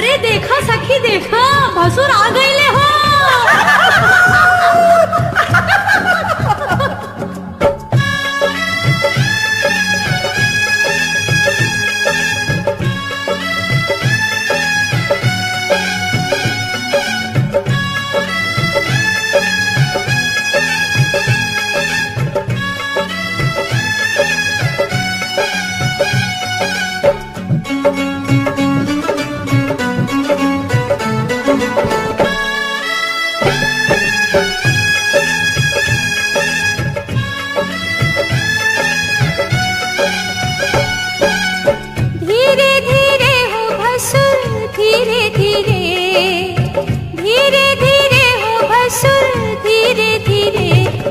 अरे देखा सखी देखा, भसुर आ गईले हो।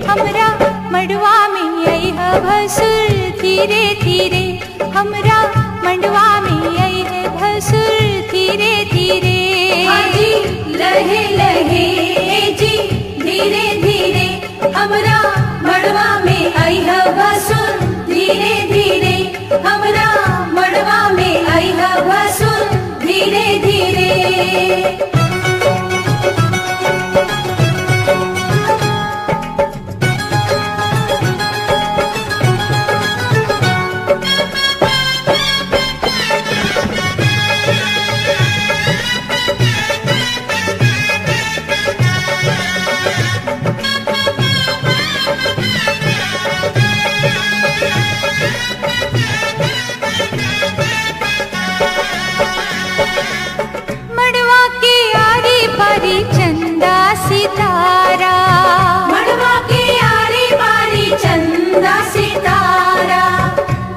हमरा मड़वा में आई है भसुर धीरे धीरे, हमरा मड़वा में आई है भसुर धीरे धीरे। जी लहे लहे जी धीरे धीरे, हमरा मड़वा में आई है भसुर धीरे धीरे, हमरा मड़वा में आई है भसुर धीरे धीरे। सितारा मड़वा के आरी बारी चंदा सितारा,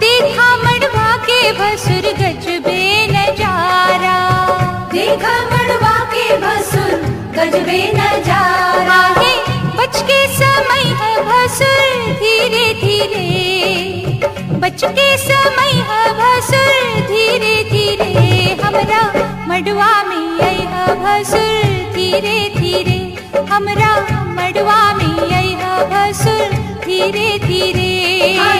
देखा मड़वा के भसुर गजबे नजारा, देखा मड़वा के भसुर गजबे नजारा। बच के समय है भसुर धीरे धीरे, बच के समय है भसुर धीरे धीरे, हमरा मड़वा में आई है भसुर धीरे धीरे, हमरा मड़वा में आई है भसुर धीरे धीरे।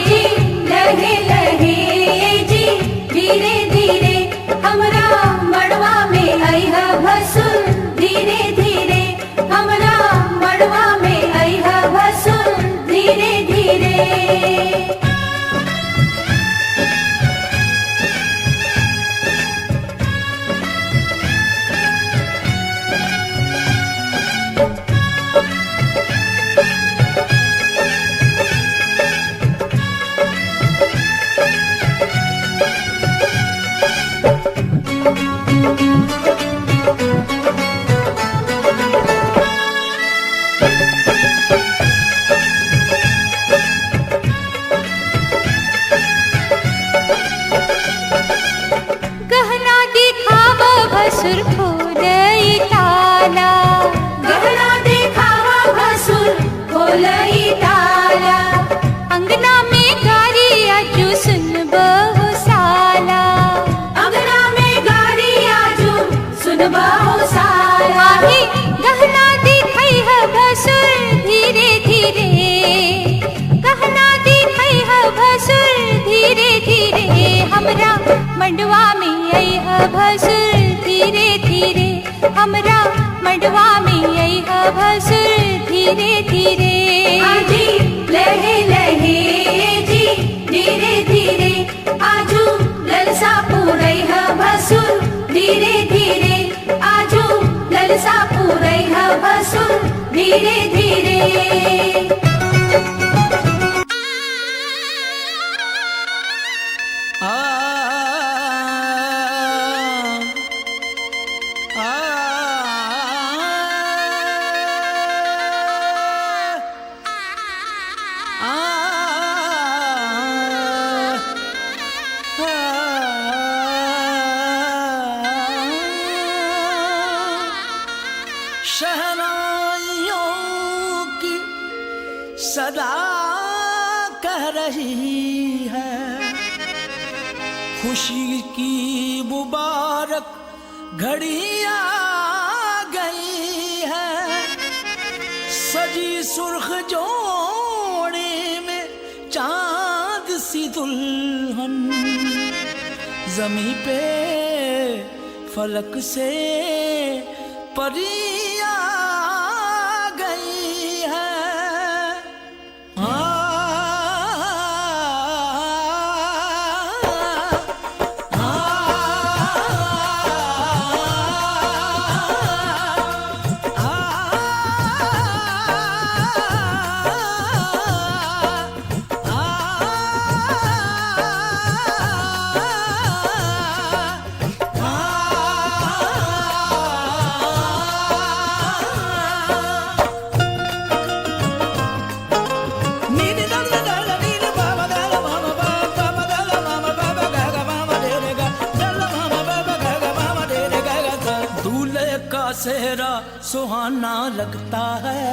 जी लहे लहे जी धीरे धीरे, हमरा मड़वा में आई है भसुर धीरे धीरे, हमरा मड़वा में आई है भसुर धीरे धीरे। गहना दिखावा भसुर खोलई ताला, गहना दिखावा भसुर खोलई ताला, अंगना में गारी आजू सुन बहु साला, अंगना में गारी आजू सुन बहु साला। गहना दिखाई है भसुर धीरे धीरे, गहना दिखाई है भसुर धीरे धीरे, हमरा मड़वा में आई है भसुर धीरे धीरे, हमरा मड़वा में आई है भसुर धीरे धीरे। जी लहे लहे जी धीरे धीरे, आजू ललसा पूरई है भसुर धीरे धीरे, आजू ललसा पूरई है भसुर धीरे धीरे। शहनाइयों की सदा कह रही है, खुशी की मुबारक घड़ी आ गई है, सजी सुर्ख जोड़े में चांद सी दुल्हन, जमी पे फलक से परियां गई है। सेहरा सुहाना लगता है,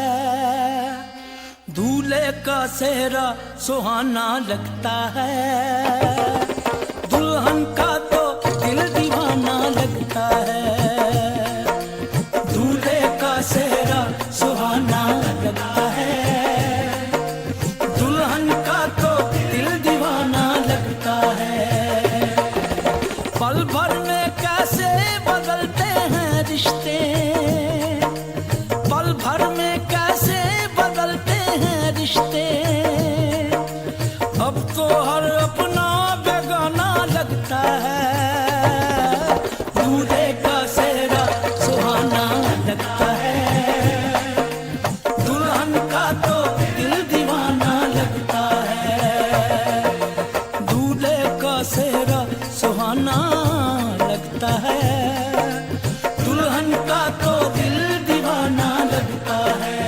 दूल्हे का सेहरा सुहाना लगता है, दुल्हन का तो दिल दीवाना लगता है। दूल्हे का सेहरा सुहाना लगता है, दुल्हन का तो दिल दीवाना लगता है। पल भर में कैसे बदलते हैं रिश्ते, पल भर में कैसे बदलते हैं रिश्ते। अब तो हर अपना बेगाना लगता है, दूल्हे का सेहरा सुहाना लगता है, दुल्हन का तो दिल दीवाना लगता है। दूल्हे का सेहरा सुहाना लगता है, दुल्हन का तो दिल दीवाना लगता है।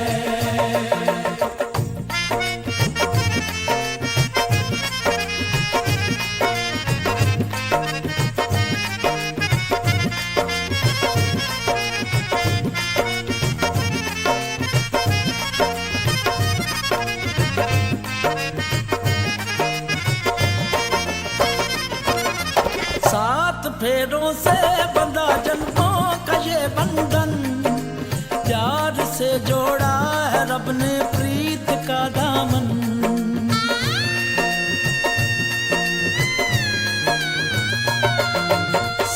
सात फेरों से बंधा जन्मों का ये बंधन, प्यार से जोड़ा है रब ने प्रीत का दामन।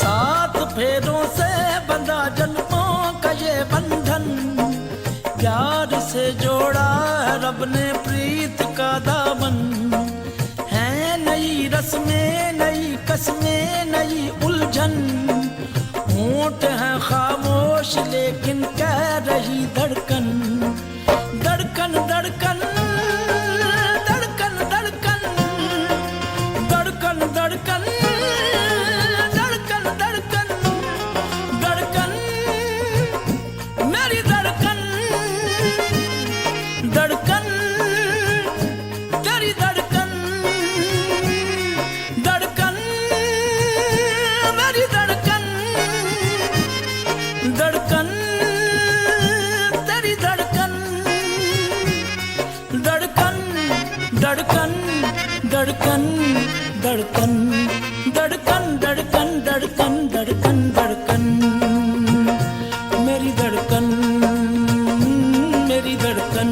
सात फेरों से बंधा जन्मों का ये बंधन, प्यार से जोड़ा है रब ने प्रीत का दामन। है नई रस्में नई कसमें नई उलझन, होंठ है खामोश लेकिन कह रही धड़कन। धड़कन धड़कन धड़कन धड़कन धड़कन धड़कन धड़कन धड़कन धड़कन मेरी धड़कन, धड़कन तेरी धड़कन, धड़कन मेरी धड़कन, धड़कन तेरी धड़कन, धड़कन धड़कन धड़कन धड़कन धड़कन धड़कन धड़कन धड़कन धड़कन मेरी धड़कन, मेरी धड़कन।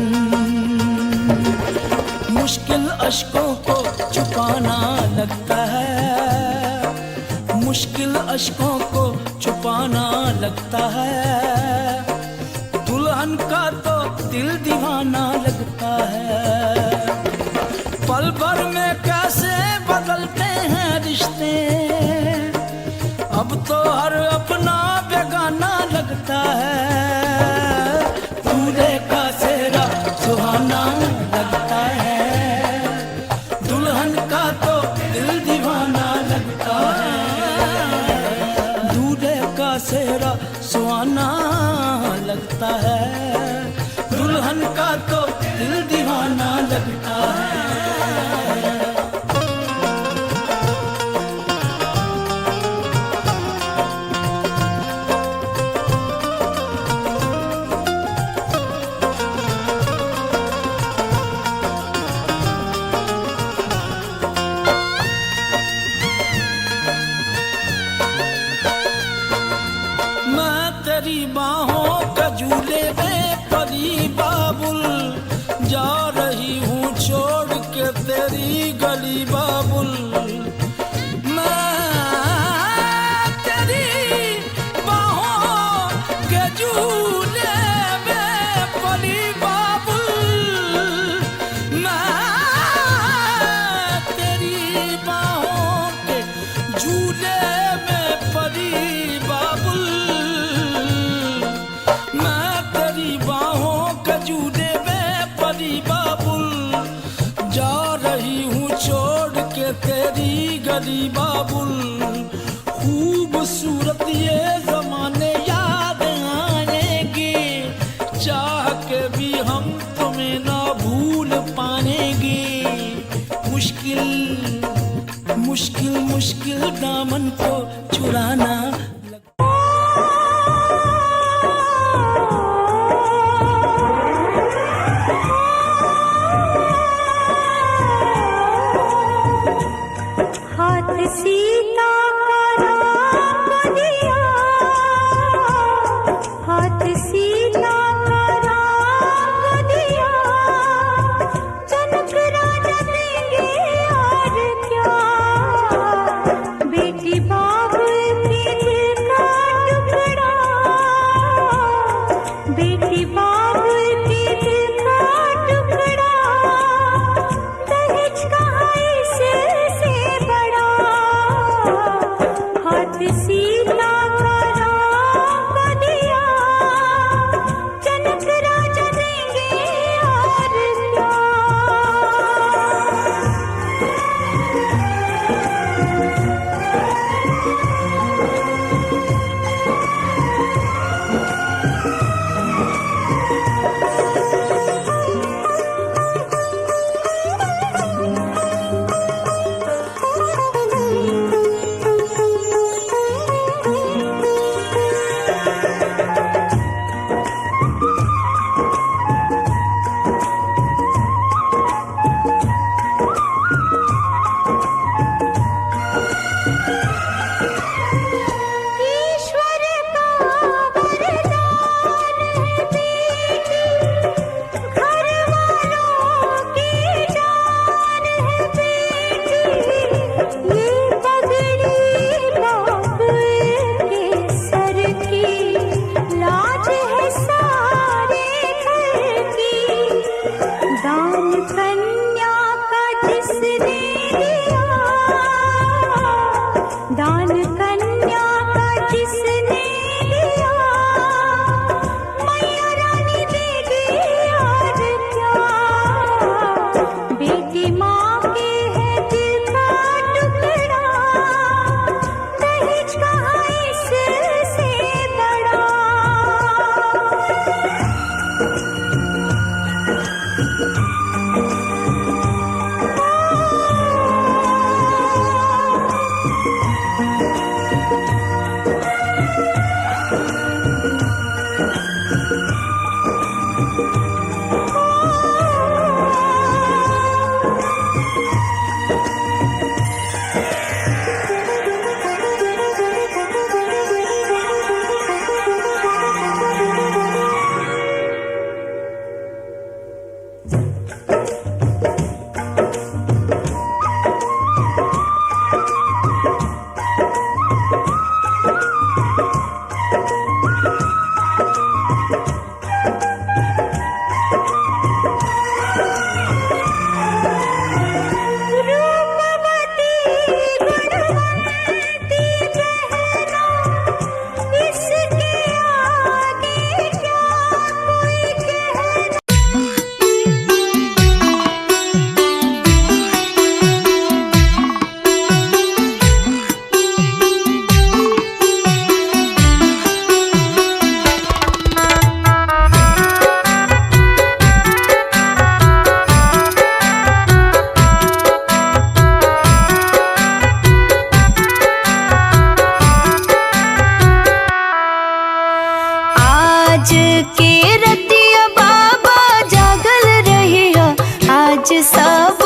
मुश्किल अश्कों को छुपाना लगता है, मुश्किल अश्कों को छुपाना लगता है, दुल्हन का तो दिल दीवाना लगता है। पल भर में कैसे बदलते हैं रिश्ते, अब तो हर अपना बेगाना लगता है। दूल्हे का सेहरा सुहाना लगता है, दुल्हन का तो दिल दीवाना लगता है। दूल्हे का सेहरा सुहाना लगता है, दुल्हन का तो दिल दीवाना लगता है। तेरी बाहों का झूले में परी बाबुल, जा रही हूँ छोड़ के तेरी गली बाबुल। मैं तेरी झूले में परी बाबुल, मैं तेरी बाहों के झूले में परी बाबुल, मैं तेरी बाहों के झूले में परी बाबुल, जा रही हूँ छोड़ के तेरी गली बाबुल, खूबसूरत ये जमाने याद आएंगे, चाह के भी हम तुम्हें ना भूल पाएंगे, मुश्किल मुश्किल मुश्किल दामन को छुड़ाना। हाथ सीता का राम दिया, हाथ सीता का राम दिया, जनक राजा देंगे और क्या, बेटी बाप के दिल का टुकड़ा, बेटी बाप के दिल का टुकड़ा, दहेज कहाँ इससे बड़ा, हाथ सीता का राम दिया, जनक राजा देंगे और क्या। ईश्वर का वरदान है बेटी, घर वालों की जान है बेटी, ये पगड़ी बाप के सर की, लाज है सारे घर की, दान कन्या का जिसने दिया, दान कन्या का जिसने दिया, मैया रानी देगी और क्या, बेटी माँ के है दिल का टुकड़ा, दहेज कहाँ इससे बड़ा। रूपवती गुणवंती बहना, इसके आगे क्या कोई कहना। आज के रतिया बाबा जागल रहिया, आज सब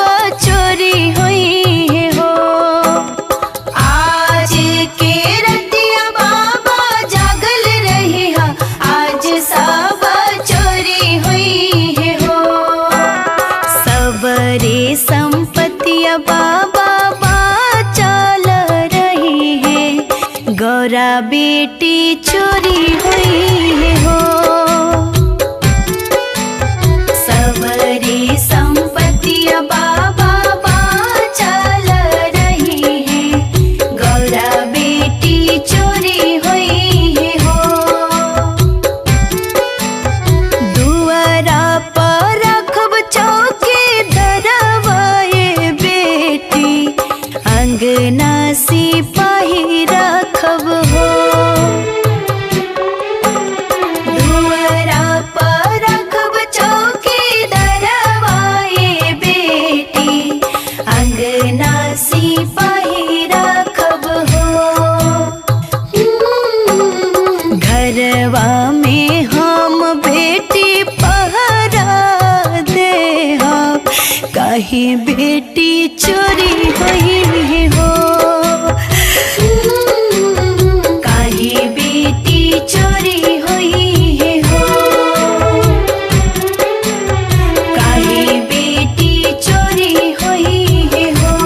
चोरी हुई है हो, आज के रतिया बाबा जागल रहिया, आज सब चोरी हुई है हो, सबरे संपत्तिया बाबा चल रही है, गौरा बेटी चोरी हुई है हो। घरवा में हम बेटी पहरा दे हम, काहे बेटी चोरी होई हो, काहे बेटी चोरी होई हो, काहे बेटी चोरी होई हो।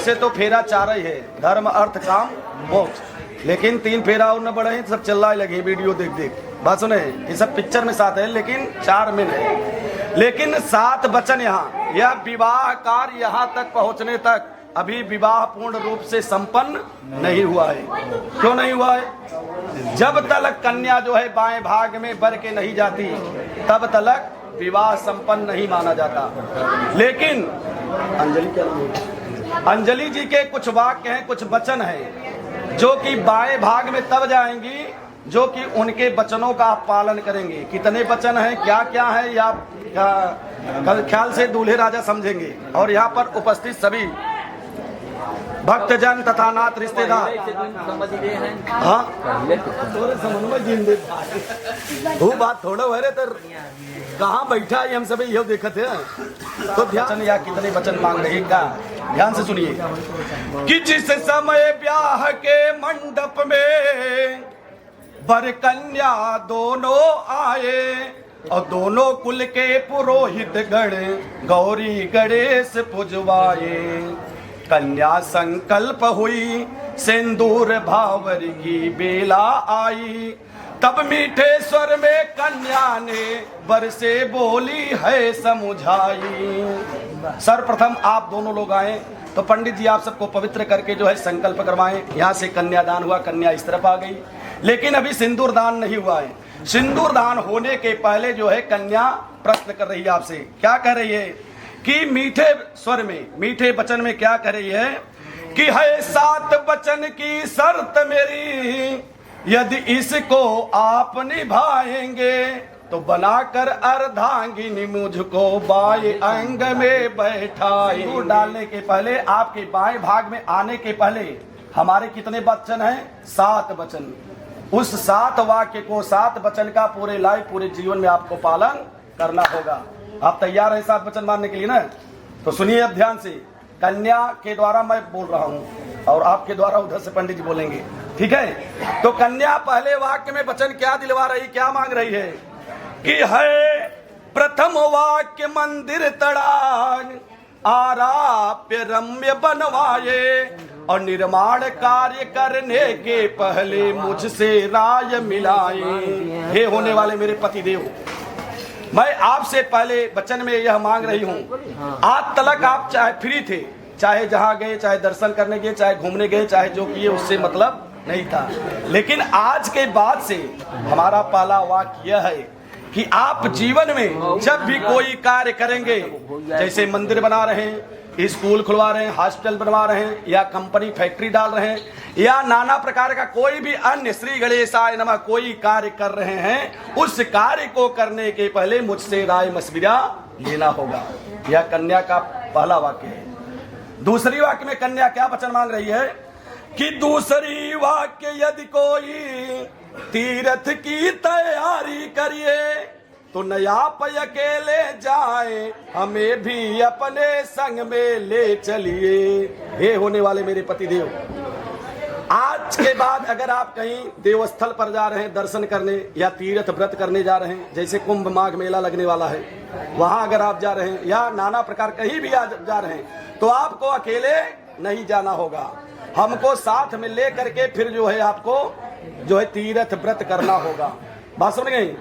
वैसे तो फेरा 4 ही है, धर्म अर्थ काम मोक्ष, लेकिन 3 फेरा और न बढ़े, सब चिल्लाए लगे वीडियो देख देख। बात सुने, ये सब पिक्चर में 7 है लेकिन 4 में है। लेकिन 7 वचन यहाँ, यह विवाह कार्य यहाँ तक पहुँचने तक अभी विवाह पूर्ण रूप से संपन्न नहीं हुआ है। क्यों नहीं हुआ है? जब तक कन्या जो है बाएं भाग में वर के नहीं जाती तब तक विवाह संपन्न नहीं माना जाता। लेकिन अंजलि क्या नाम है? अंजलि जी के कुछ वाक्य हैं, कुछ वचन हैं जो कि बाएं भाग में तब जाएंगी जो कि उनके वचनों का आप पालन करेंगे। कितने वचन हैं, क्या क्या है, या कल ख्याल से दूल्हे राजा समझेंगे। और यहाँ पर उपस्थित सभी भक्तजन तथा नाथ रिश्तेदार, हाँ वो बात थोड़ा है तो कहाँ बैठा है, हम सभी यह देखते हैं। तो ध्यान या कितने वचन मांग रहे का ध्यान से सुनिए कि जिस समय ब्याह के मंडप में वर कन्या दोनों आए और दोनों कुल के पुरोहित गण गौरी गणेश पुजवाए, कन्या संकल्प हुई सिंदूर भावर की बेला आई, तब मीठे स्वर में कन्या ने वर से बोली है समुझाई। सर्वप्रथम आप दोनों लोग आए तो पंडित जी आप सबको पवित्र करके जो है संकल्प करवाएं। यहाँ से कन्यादान हुआ, कन्या इस तरफ आ गई, लेकिन अभी सिंदूर दान नहीं हुआ है। सिंदूर दान होने के पहले जो है कन्या प्रश्न कर रही है आपसे। क्या कह रही है कि मीठे स्वर में, मीठे वचन में क्या कह रही है कि है 7 वचन की शर्त मेरी, यदि इसको आप निभाएंगे तो बनाकर अर्धांगिनी मुझको बाएं अंग में बैठाए। डालने के पहले, आपके बाएं भाग में आने के पहले हमारे कितने वचन हैं? 7 वचन। उस 7 वाक्य को, 7 वचन का पूरे लाइफ, पूरे जीवन में आपको पालन करना होगा। आप तैयार हैं 7 वचन मानने के लिए ना? तो सुनिए अब ध्यान से। कन्या के द्वारा मैं बोल रहा हूँ और आपके द्वारा उधर से पंडित जी बोलेंगे, ठीक है? तो कन्या पहले वाक्य में वचन क्या दिलवा रही, क्या मांग रही है कि है प्रथम वाक्य मंदिर तड़ाग आराप्य रम्य बनवाए और निर्माण कार्य करने के पहले मुझसे राय मिलाए। हे होने वाले मेरे पतिदेव, मैं आपसे पहले वचन में यह मांग रही हूँ। आज तक आप चाहे फ्री थे, चाहे जहाँ गए, चाहे दर्शन करने गए, चाहे घूमने गए, चाहे जो किए, उससे मतलब नहीं था। लेकिन आज के बाद से हमारा पहला वाक्य यह है कि आप जीवन में जब भी कोई कार्य करेंगे, जैसे मंदिर बना रहे हैं, स्कूल खुलवा रहे हैं, हॉस्पिटल बनवा रहे हैं, या कंपनी फैक्ट्री डाल रहे हैं, या नाना प्रकार का कोई भी अन्य श्री गणेशाय नमः कोई कार्य कर रहे हैं, उस कार्य को करने के पहले मुझसे राय मशविरा लेना होगा। यह कन्या का पहला वाक्य है। दूसरी वाक्य में कन्या क्या वचन मांग रही है कि दूसरी वाक्य यदि कोई तीर्थ की तैयारी करिए तो नया पय अकेले जाए, हमें भी अपने संग में ले चलिए। हे होने वाले मेरे पतिदेव, आज के बाद अगर आप कहीं देवस्थल पर जा रहे हैं दर्शन करने, या तीर्थ व्रत करने जा रहे हैं, जैसे कुंभ माघ मेला लगने वाला है, वहां अगर आप जा रहे हैं, या नाना प्रकार कहीं भी जा रहे हैं, तो आपको अकेले नहीं जाना होगा, हमको साथ में ले करके फिर जो है आपको जो है तीर्थ व्रत करना होगा। बात समझ गई?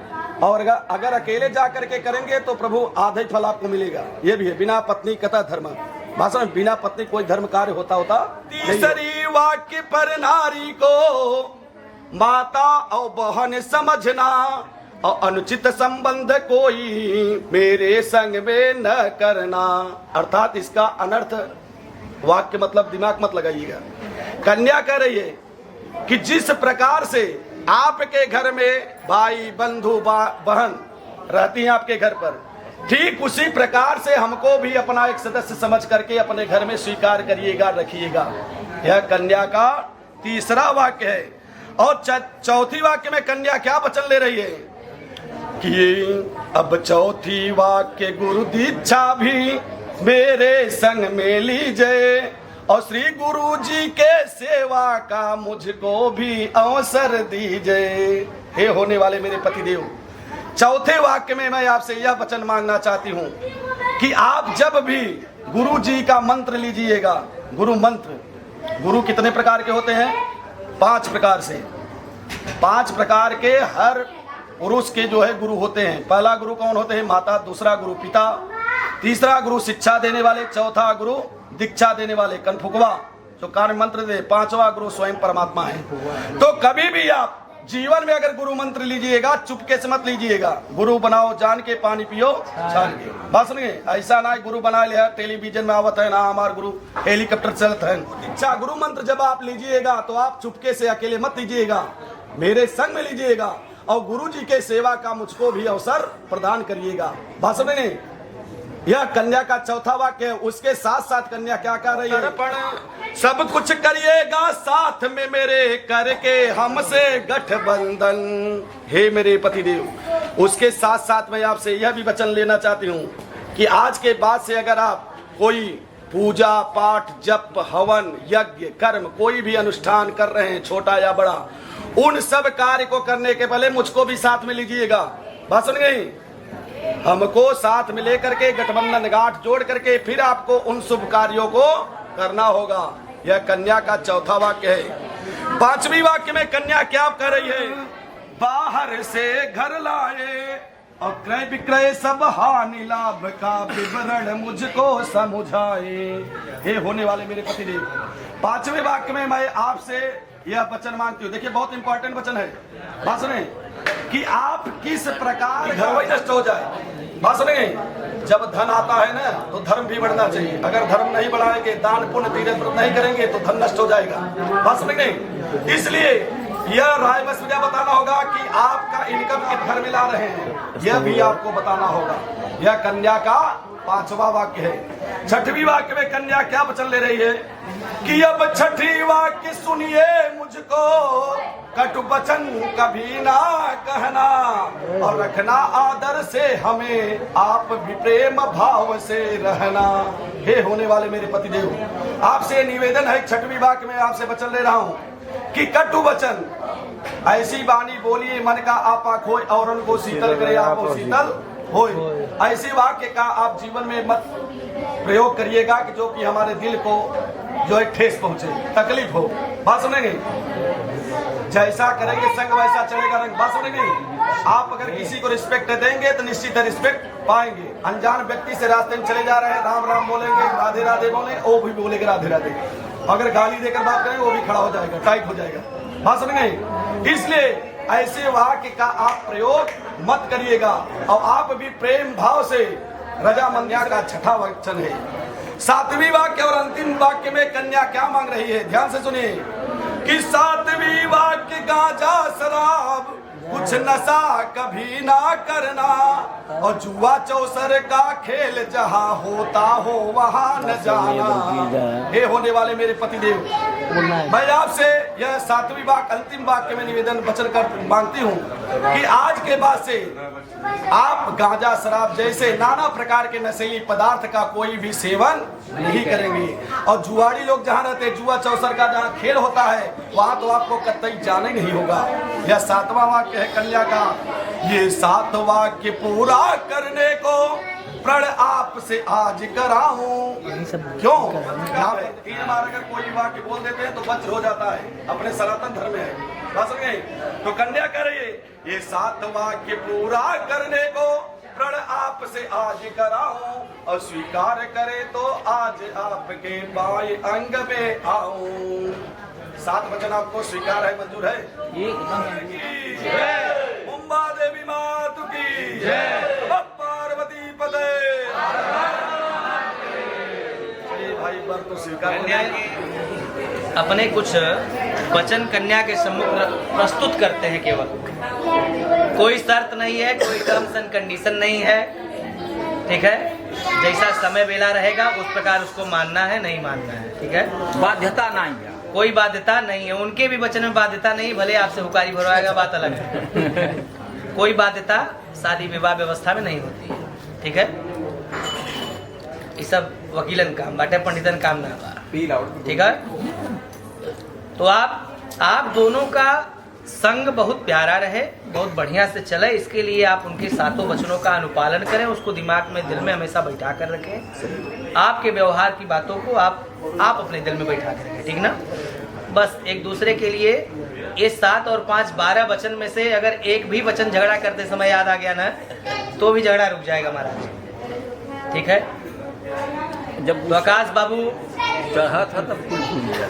और अगर अकेले जा करके करेंगे तो प्रभु आधा ही फल आपको मिलेगा। ये भी है, बिना पत्नी कथा धर्म। भाषण में बिना पत्नी कोई धर्म कार्य होता तीसरी वाक्य पर नारी को माता और बहन समझना और अनुचित संबंध कोई मेरे संग में न करना। अर्थात इसका अनर्थ वाक्य मतलब दिमाग मत लगाइएगा। कन्या कह रही है कि जिस प्रकार से आपके घर में भाई बंधु बहन रहती हैं आपके घर पर, ठीक उसी प्रकार से हमको भी अपना एक सदस्य समझ करके अपने घर में स्वीकार करिएगा, रखिएगा। यह कन्या का तीसरा वाक्य है। और चौथी वाक्य में कन्या क्या वचन ले रही है कि अब चौथी वाक्य गुरु दीक्षा भी मेरे संग में लीजिए और श्री गुरु जी के सेवा का मुझको भी अवसर दीजिए। हे होने वाले मेरे पतिदेव, चौथे वाक्य में मैं आपसे यह वचन मांगना चाहती हूँ कि आप जब भी गुरु जी का मंत्र लीजिएगा, गुरु मंत्र। गुरु कितने प्रकार के होते हैं? 5 प्रकार से। 5 प्रकार के हर पुरुष के जो है गुरु होते हैं। पहला गुरु कौन होते हैं? माता। दूसरा गुरु पिता। तीसरा गुरु शिक्षा देने वाले। चौथा गुरु दीक्षा देने वाले, कनफुकवा जो कार्य मंत्र दे। 5वां गुरु स्वयं परमात्मा है। तो कभी भी आप जीवन में अगर गुरु मंत्र लीजिएगा, चुपके से मत लीजिएगा। गुरु बनाओ जान के, पानी पियो छान के। बस नहीं, ऐसा ना गुरु बना लिया टेलीविजन में आवत है ना हमार गुरु हेलीकॉप्टर चलत है। दीक्षा गुरु मंत्र जब आप लीजिएगा तो आप चुपके से अकेले मत लीजिएगा, मेरे संग में लीजिएगा और गुरु जी के सेवा का मुझको भी अवसर प्रदान करिएगा। बस नहीं, यह कन्या का चौथा वाक्य है। उसके साथ साथ कन्या क्या कर रही है? सब कुछ करिएगा साथ में मेरे, करके हमसे गठबंधन। हे मेरे पतिदेव, उसके साथ साथ मैं आपसे यह भी वचन लेना चाहती हूँ कि आज के बाद से अगर आप कोई पूजा पाठ, जप, हवन, यज्ञ, कर्म, कोई भी अनुष्ठान कर रहे हैं, छोटा या बड़ा, उन सब कार्य को करने के पहले मुझको भी साथ में लीजिएगा। बात सुन गई? हमको साथ में लेकर के गठबंधन गांठ जोड़ करके फिर आपको उन शुभ कार्यों को करना होगा। यह कन्या का चौथा वाक्य है। 5वीं वाक्य में कन्या क्या कर रही है? बाहर से घर लाए और क्रय विक्रय सब हानि लाभ का विवरण मुझको समझाए। हे होने वाले मेरे पतिदेव, 5वें वाक्य में मैं आपसे यह वचन मांगती हूँ। देखिए बहुत इंपॉर्टेंट वचन है। बात सुने कि आप किस प्रकार घर वही नष्ट हो जाए। बात सुने, जब धन आता है ना तो धर्म भी बढ़ना चाहिए। अगर धर्म नहीं बढ़ाएंगे, दान पुण्य तीर्थ व्रत नहीं करेंगे तो धन नष्ट हो जाएगा। बात सुनेंगे, इसलिए यह राय बस मुझे बताना होगा कि आपका इनकम किस घर में ला रहे हैं, यह भी आपको बताना होगा। यह कन्या का 5वां वाक्य है। 6वीं वाक्य में कन्या क्या वचन ले रही है कि अब 6ठी वाक्य सुनिए मुझको, कटु वचन कभी ना कहना और रखना आदर से हमें, आप भी प्रेम भाव से रहना। हे होने वाले मेरे पतिदेव, आपसे निवेदन है, 6वीं वाक्य में आपसे वचन ले रहा हूँ कि कटु वचन, ऐसी वाणी बोलिए मन का आपा खोए और उनको शीतल करे आपो शीतल होए। ऐसी वाक्य का आप जीवन में मत प्रयोग करिएगा कि जो कि हमारे दिल को जो है ठेस पहुंचे, तकलीफ हो। बात सुनेंगे, जैसा करेंगे संग वैसा चलेगा रंग। बात सुनेंगे, आप अगर किसी को रिस्पेक्ट देंगे तो निश्चित रिस्पेक्ट पाएंगे। अनजान व्यक्ति से रास्ते में चले जा रहे हैं, राम राम बोलेंगे, राधे राधे बोलेंगे, वो भी बोलेगा राधे राधे। अगर गाली देकर बात करेंगे वो भी खड़ा हो जाएगा, टाइट हो जाएगा। बात सुनेंगे, इसलिए ऐसे वाक्य का आप प्रयोग मत करिएगा। और आप भी प्रेम भाव से, रजामंदिया का 6ठा वचन है। 7वीं वाक्य और अंतिम वाक्य में कन्या क्या मांग रही है, ध्यान से सुनिए कि 7वीं वाक्य गांजा शराब कुछ नशा कभी ना करना और जुआ चौसर का खेल जहां होता हो वहां न जाना। हे होने वाले मेरे पतिदेव, मैं आपसे यह 7वीं वाक्य अंतिम वाक्य में निवेदन वचन कर मांगती हूँ कि आज के बाद से आप गांजा शराब जैसे नाना प्रकार के नशीली पदार्थ का कोई भी सेवन नहीं करेंगे। और जुआड़ी लोग जहाँ रहते हैं, जुआ चौसर का जहाँ खेल होता है, वहां तो आपको कतई जाना नहीं होगा। यह 7वां वाक्य है कन्या का। ये 7 वाक्य पूरा करने को प्रण आपसे आज कराऊं। क्यों? यहाँ पे 3 बार अगर कोई वाक्य बोल देते हैं तो वज्र हो जाता है, अपने सनातन धर्म में है। बात समझ गए? तो कन्या कह रही है ये 7 वाक्य पूरा करने को प्रण आपसे आज कराऊं और स्वीकार करे तो आज आपके बाएं अंग में आऊं। 7 वचन आपको स्वीकार है, मंजूर है? मुंबा देवी मातु की जय, पार्वती पते। भाई बर तो स्वीकार अपने कुछ वचन कन्या के सम्मुख प्रस्तुत करते हैं। केवल कोई शर्त नहीं है, कोई टर्म्स एंड कंडीशन नहीं है, ठीक है? जैसा समय वेला रहेगा उस प्रकार उसको मानना है, नहीं मानना है, ठीक है? बाध्यता नहीं है, कोई बाध्यता नहीं है। उनके भी वचन में बाध्यता नहीं, भले आपसे हुकारी भरवाएगा, बात अलग है। कोई बाध्यता शादी विवाह व्यवस्था में नहीं होती है, ठीक है? ये सब वकीलन काम बाटे, पंडितन काम ना बा, ठीक है? तो आप दोनों का संग बहुत प्यारा रहे, बहुत बढ़िया से चले, इसके लिए आप उनके सातों वचनों का अनुपालन करें, उसको दिमाग में दिल में हमेशा बैठा कर रखें। आपके व्यवहार की बातों को आप अपने दिल में बैठा कर रखें, ठीक ना। बस एक दूसरे के लिए ये 7 और 5 12 वचन में से अगर एक भी वचन झगड़ा करते समय याद आ गया ना, तो भी झगड़ा रुक जाएगा महाराज, ठीक है। जब आकाश बाबू चाहा था तब कुछ भूल गया।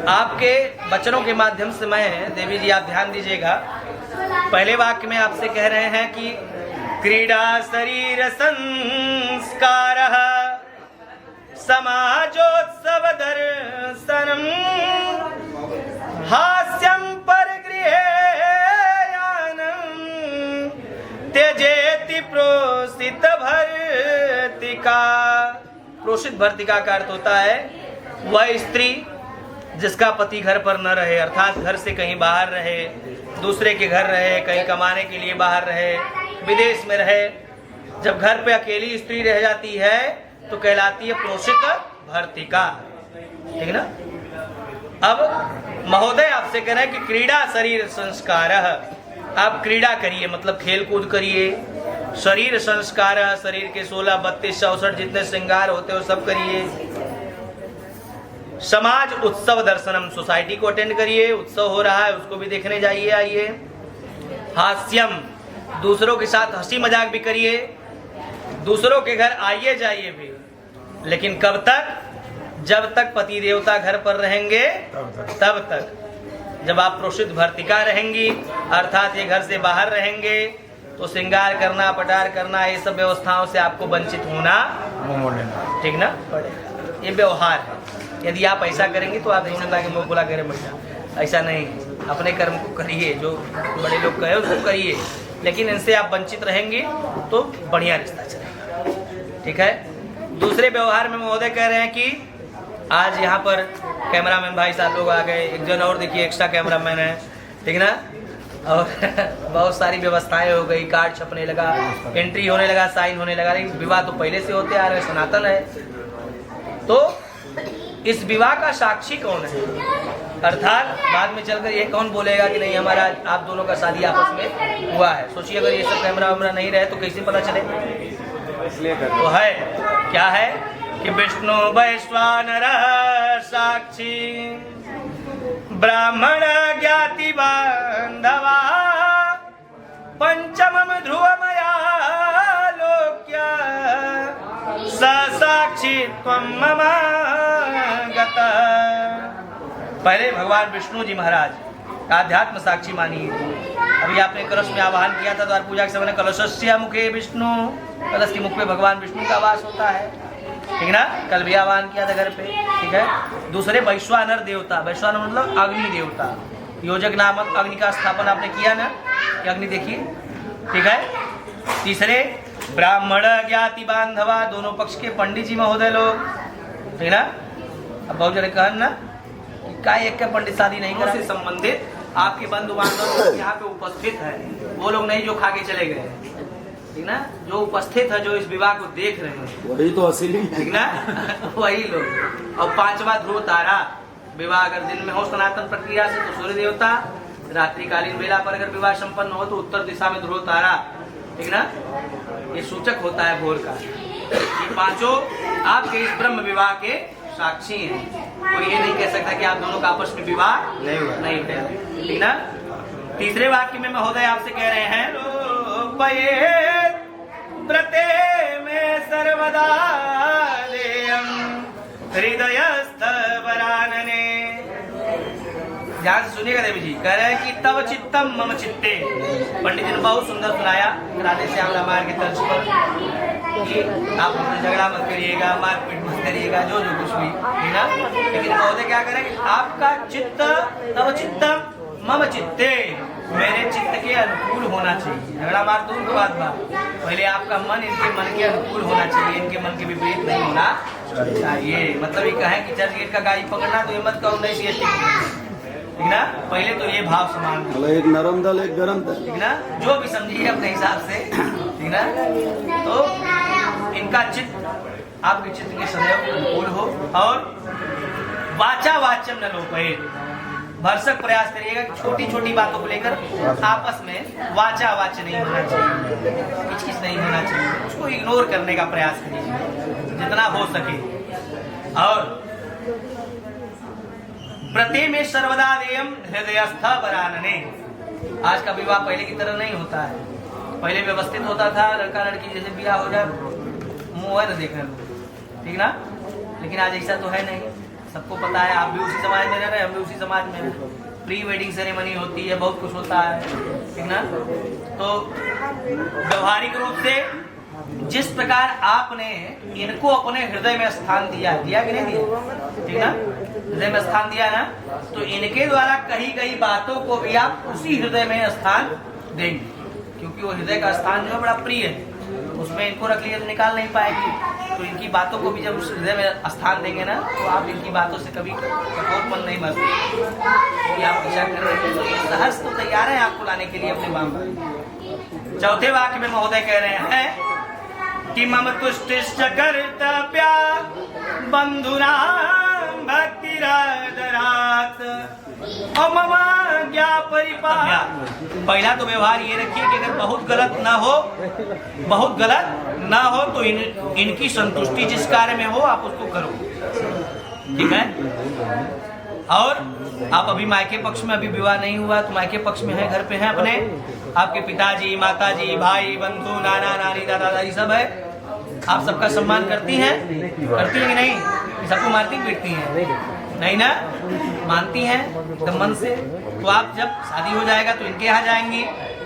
आपके वचनों के माध्यम से मैं, देवी जी आप ध्यान दीजिएगा, पहले वाक्य में आपसे कह रहे हैं कि क्रीडा शरीर संस्कारः समाजोत्सव दर्शनम् हास्यं परगृहेयानं त्यजेति प्रोषित भर्तिका। प्रोषित भर्तिका का अर्थ होता है वह स्त्री जिसका पति घर पर न रहे, अर्थात घर से कहीं बाहर रहे, दूसरे के घर रहे, कहीं कमाने के लिए बाहर रहे, विदेश में रहे। जब घर पे अकेली स्त्री रह जाती है तो कहलाती है प्रोषित भर्तिका, ठीक ना। अब महोदय आपसे कह रहे हैं कि क्रीडा शरीर संस्कार, आप क्रीड़ा करिए मतलब खेल कूद करिए। शरीर संस्कार, शरीर के 16 32 64 जितने श्रृंगार होते हो सब करिए। समाज उत्सव दर्शनम, सोसाइटी को अटेंड करिए, उत्सव हो रहा है उसको भी देखने जाइए, आइए। हास्यम, दूसरों के साथ हंसी मजाक भी करिए, दूसरों के घर आइए जाइए भी, लेकिन कब तक? जब तक पति देवता घर पर रहेंगे तब तक। जब आप प्रोषित भर्तिका रहेंगी, अर्थात ये घर से बाहर रहेंगे, तो श्रृंगार करना, पटार करना, ये सब व्यवस्थाओं से आपको वंचित होना, ठीक ना, पड़ेगा। ये व्यवहार है। यदि आप ऐसा करेंगे तो आप दोनों लाके मुँह खुला करे बैठा, ऐसा नहीं। अपने कर्म को करिए, जो बड़े लोग कहे उसको करिए, लेकिन इनसे आप वंचित रहेंगे तो बढ़िया रिश्ता चलेगा, ठीक है। दूसरे व्यवहार में महोदय कह रहे हैं कि आज यहाँ पर कैमरामैन भाई साहब लोग आ गए, एक जन और देखिए एक्स्ट्रा कैमरामैन है, ठीक ना, और बहुत सारी व्यवस्थाएं हो गई, कार्ड छपने लगा, एंट्री होने लगा, साइन होने लगा। लेकिन विवाह तो पहले से होते आ रहे, सनातन है। तो इस विवाह का साक्षी कौन है? अर्थात बाद में चलकर ये कौन बोलेगा कि नहीं हमारा आप दोनों का शादी आपस में हुआ है। सोचिए अगर ये सब कैमरा वैमरा नहीं रहे तो कैसे पता चले? तो है क्या है कि विष्णु वैश्वानर साक्षी ब्राह्मण ज्ञाति बांधवा पंचमम ध्रुवमया लोक्य साक्षी त्वं मम गतः। पहले भगवान विष्णु जी महाराज आध्यात्म साक्षी मानिए। अभी आपने कलश में आवाहन किया था, द्वार पूजा के समय कलशस्य मुखे विष्णु, कलश के मुख पे भगवान विष्णु का वास होता है, ठीक ना। कल भी आवाहन किया था घर पे, ठीक है। दूसरे वैश्वानर देवता, वैश्वानर मतलब अग्नि देवता, योजक नामक अग्नि का स्थापन आपने किया ना, ये अग्नि देखिए, ठीक है। तीसरे ब्राह्मण ज्ञाति बांधवा, दोनों पक्ष के पंडित जी महोदय लोग, ठीक ना। अब बहुत जने कहन ना का एक के पंडित शादी नहीं करा, से संबंधित आपके बंधु बांधव यहाँ पे उपस्थित है, वो लोग नहीं जो खा के चले गए, ठीक ना, जो उपस्थित है, जो इस विवाह को देख रहे हैं, वही तो असली, ठीक ना, वही लोग। और 5वां ध्रुव तारा, विवाह अगर दिन में हो सनातन प्रक्रिया से तो सूर्य देवता, रात्रिकालीन वेला पर अगर विवाह संपन्न हो तो उत्तर दिशा में ध्रुव तारा, ठीक ना, ये सूचक होता है भोर का। ये पांचों आपके इस ब्रह्म विवाह के साक्षी हैं। कोई ये नहीं कह सकता कि आप दोनों का आपस में विवाह नहीं हुआ, ठीक ना। तीसरे वाक्य में महोदय आपसे कह रहे हैं व्रते में सर्वदा देयं हृदयस्थ वरानने। ध्यान से सुनिएगा देवी जी, कह रहे हैं कि तव चित्तम मम चित्ते। पंडित जी ने बहुत सुंदर सुनाया राधे श्याम रामायण के तर्ज पर कि आप हमसे झगड़ा मत करिएगा, मारपीट मत करिएगा, जो जो कुछ भी, ठीक ना। लेकिन महोदय क्या करें कि आपका चित्त तव चित्तम मम चित्ते, मेरे चित्त के अनुकूल होना चाहिए। झगड़ा मार दूर की बात पहले आपका मन इनके मन के अनुकूल होना चाहिए, इनके मन के विपरीत नहीं होना चाहिए। मतलब ये कहें कि चर्च गेट का गाड़ी पकड़ना तो ये मत कहो नहीं CST, ठीक ना। पहले तो ये भाव समान, एक नरम दल एक गरम दल, ठीक ना, जो भी समझिए अपने हिसाब से, ठीक ना। तो इनका चित्त आपके चित्त के सदैव अनुकूल हो। और वाचा वाच्यम न लोपये, भरसक प्रयास करिएगा कि छोटी छोटी बातों को लेकर आपस में वाचा वाच नहीं होना चाहिए, किचकिच नहीं होना चाहिए, उसको इग्नोर करने का प्रयास करिए जितना हो सके। और व्रते में सर्वदा देयम हृदयस्थ वरानने। आज का विवाह पहले की तरह नहीं होता है, पहले व्यवस्थित होता था, लड़का लड़की जैसे ब्याह हो जाए मुंह है ना देखने को, ठीक ना, लेकिन आज ऐसा तो है नहीं। सबको पता है, आप भी उसी समाज में रह रहे हैं, हम भी उसी समाज में हैं। प्री वेडिंग सेरेमनी होती है, बहुत कुछ होता है, ठीक ना। तो व्यवहारिक रूप से जिस प्रकार आपने इनको अपने हृदय में स्थान दिया कि नहीं दिया, ठीक ना, हृदय में स्थान दिया ना, तो इनके द्वारा कही गई बातों को भी आप उसी हृदय में स्थान देंगे, क्योंकि वो हृदय का स्थान जो है बड़ा प्रिय है, उसमें इनको रख लिए तो निकाल नहीं पाएगी। तो इनकी बातों को भी जब उस हृदय में स्थान देंगे ना, तो आप इनकी बातों से कभी कठोरपन नहीं महसूस, आप विचार कर रहे हैं। तो सहर्ष तो तैयार है आपको लाने के लिए अपने मामले। चौथे वाक्य में महोदय कह रहे हैं कि मम तुष्टिश्च कर्तव्या बंधुना भक्तिरादरात् और मम ज्ञा परिपाल। पहला तो व्यवहार ये रखिए कि अगर बहुत गलत ना हो तो इनकी संतुष्टि जिस कार्य में हो आप उसको करो, ठीक है। और आप अभी मायके पक्ष में, अभी विवाह नहीं हुआ तो मायके पक्ष में है, घर पे हैं अपने, आपके पिताजी, माताजी, भाई, बंधु, नाना नानी, दादा दादी सब है, आप सबका सम्मान करती हैं कि नहीं? सबको मारती पीटती हैं? नहीं ना, मानती हैं एकदम मन से। तो आप जब शादी हो जाएगा तो इनके यहाँ जाएंगी,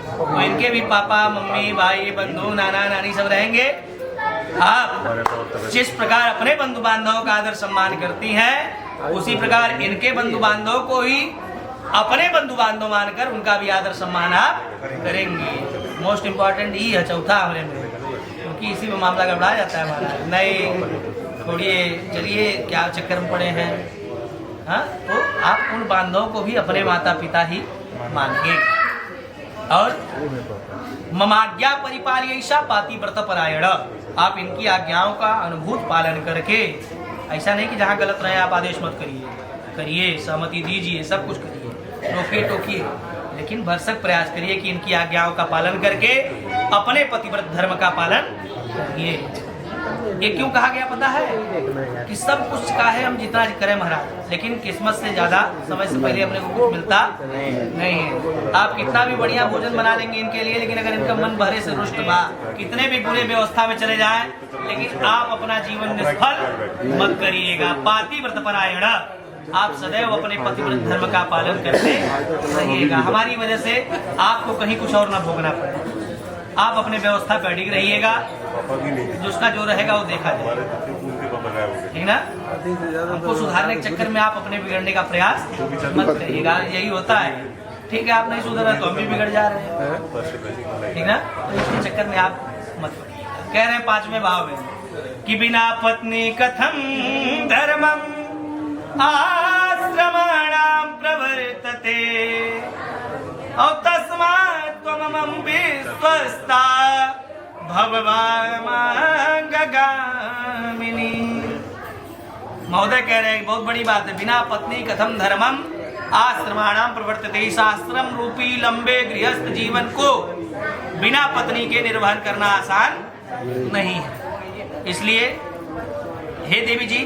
तो इनके भी पापा, मम्मी, भाई, बंधु, नाना नानी सब रहेंगे। आप जिस प्रकार अपने बंधु बांधवों का आदर सम्मान करती हैं, उसी प्रकार इनके बंधु बांधवों को ही अपने बंधु बांधव मानकर उनका भी आदर सम्मान आप करेंगे। मोस्ट इम्पोर्टेंट यही है चौथा हमारे में, क्योंकि इसी में मामला गड़बड़ा जाता है हमारा। नहीं छोड़िए, चलिए क्या चक्कर में पड़े हैं। हाँ, तो आप उन बांधवों को भी अपने माता पिता ही मानिए। और ममाज्ञा परिपालयैषा पाति व्रत परायण, आप इनकी आज्ञाओं का अनुभूत पालन करके, ऐसा नहीं कि जहाँ गलत रहे आप आदेश मत करिए, सहमति दीजिए, सब कुछ करिए, रोकिए टोकिए, लेकिन भरसक प्रयास करिए कि इनकी आज्ञाओं का पालन करके अपने पतिव्रत धर्म का पालन करिए। ये क्यों कहा गया पता है? कि सब कुछ का है हम जितना करें महाराज, लेकिन किस्मत से ज्यादा समय से पहले अपने को कुछ मिलता नहीं है। आप कितना भी बढ़िया भोजन बना लेंगे इनके लिए, लेकिन अगर इनका मन भरे से रुष्ट बा, कितने भी बुरे व्यवस्था में चले जाएं, लेकिन आप अपना जीवन निष्फल मत करिएगा। पाति व्रत परायण, आप सदैव अपने पतिव्रत धर्म का पालन करते रहिएगा। हमारी वजह से आपको कहीं कुछ और न भोगना पड़े, आप अपने व्यवस्था पर अडिग रहिएगा, जिसका जो रहेगा वो देखा जाएगा, ठीक ना। हमको सुधारने के चक्कर में आप अपने बिगड़ने का प्रयास मत करिएगा, यही होता है। ठीक है, आप नहीं सुधर रहे तो हम भी बिगड़ जा रहे हैं, ठीक ना। तो इसके चक्कर में आप मत पड़िएगा। कह रहे हैं पांचवें भाव में कि बिना पत्नी कथम धर्मम आश्रमाणाम प्रवर्तते और तस्मात् त्वममं विश्वस्ता भववामांगगामिनी। महोदय कह रहे हैं बहुत बड़ी बात है, बिना पत्नी कथम धर्मम आश्रमाणाम प्रवर्तते। इस आश्रम रूपी लंबे गृहस्थ जीवन को बिना पत्नी के निर्वहन करना आसान नहीं है। इसलिए हे देवी जी,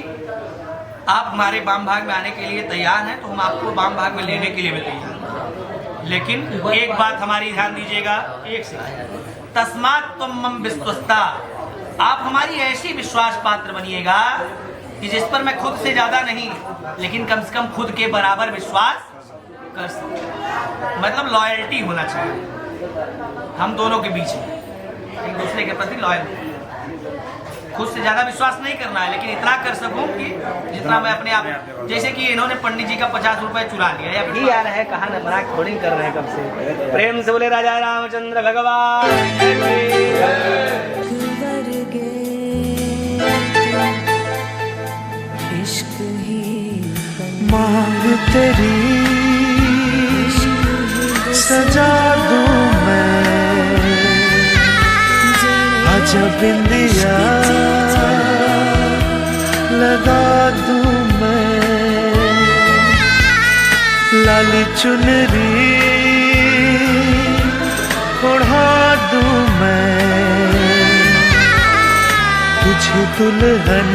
आप हमारे वाम भाग में आने के लिए तैयार हैं तो हम आपको वाम भाग में लेने के लिए भी तैयार हैं, लेकिन एक बात हमारी ध्यान दीजिएगा, एक से तस्मात् त्वमं विश्वस्ता, आप हमारी ऐसी विश्वास पात्र बनिएगा कि जिस पर मैं खुद से ज्यादा नहीं, लेकिन कम से कम खुद के बराबर विश्वास कर सकूं। मतलब लॉयल्टी होना चाहिए हम दोनों के बीच में, एक दूसरे के प्रति लॉयल। खुद से ज्यादा विश्वास नहीं करना है, लेकिन इतना कर सकूं कि जितना मैं अपने आप, जैसे कि इन्होंने पंडित जी का 50 रुपए चुरा लिया या भी आ रहा है, कहा न मजाक थोड़ी कर रहे हैं कब से। प्रेम से बोले राजा रामचंद्र भगवान इश्क ही मांग तेरी सजा दूं मैं, अजब बिंदिया लगा दूं मैं, लाली चुनरी ओढ़ा दूं मैं, तुझे दुल्हन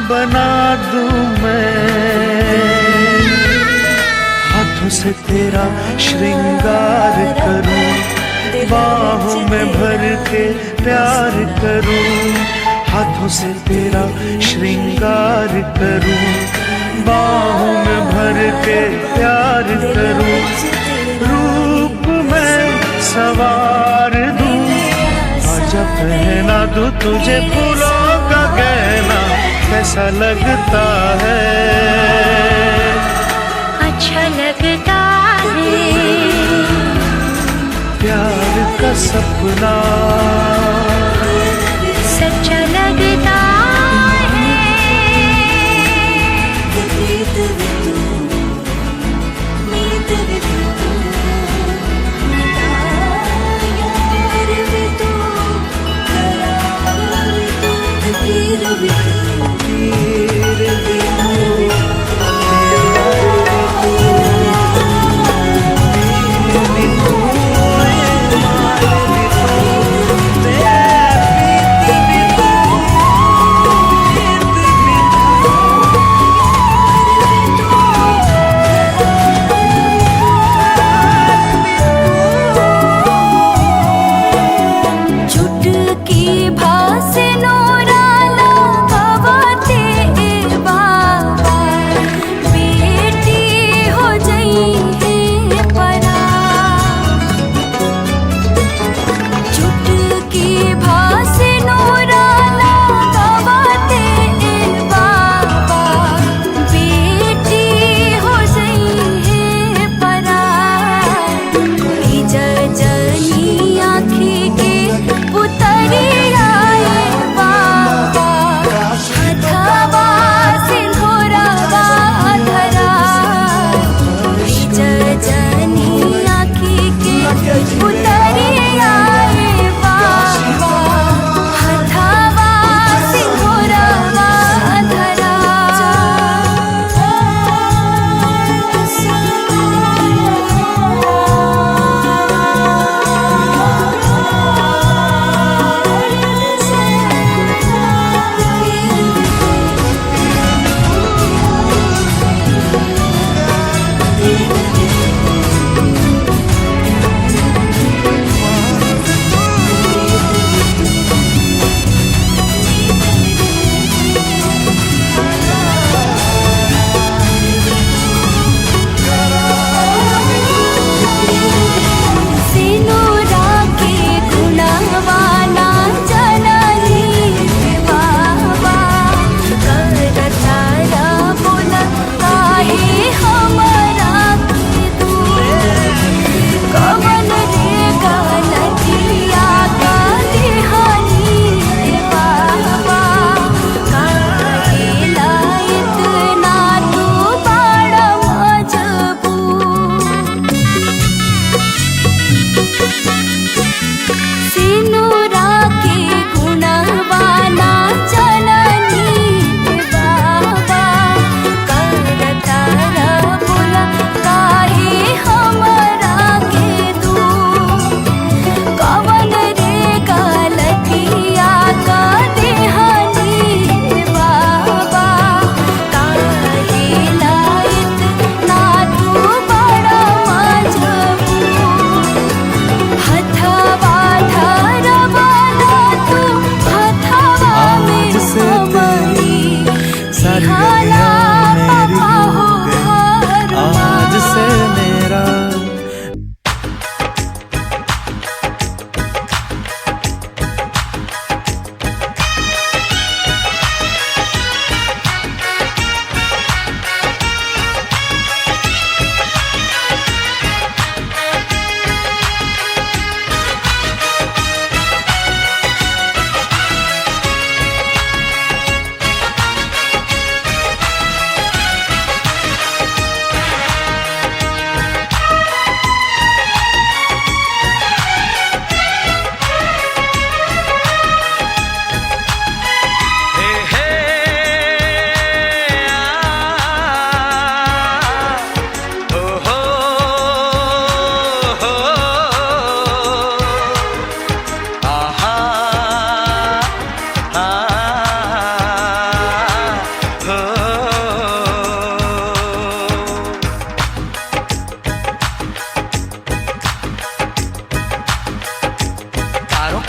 बना दूं मैं, हाथों से तेरा श्रृंगार करूं, बाहों में भर के प्यार करूं, हाथों से तेरा श्रृंगार करूं, बाहों में भर के प्यार करूं, रूप में सवार दूं, आजा पहना दूं तुझे फूलों का गहना, कैसा लगता है, अच्छा लगता है, प्यार का सपना सच्चा लगता है।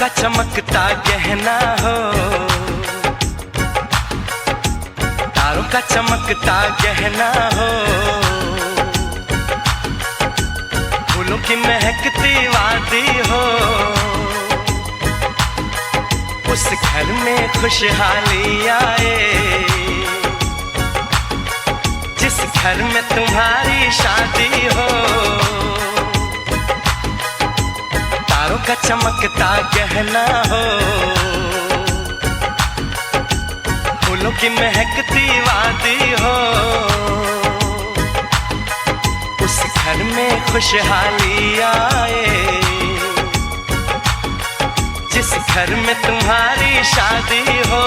का चमकता गहना हो, तारों का चमकता गहना हो, फूलों की महकती वादी हो, उस घर में खुशहाली आए जिस घर में तुम्हारी शादी हो। तारों का चमकता गहना हो, फूलों की महकती वादी हो, उस घर में खुशहाली आए जिस घर में तुम्हारी शादी हो।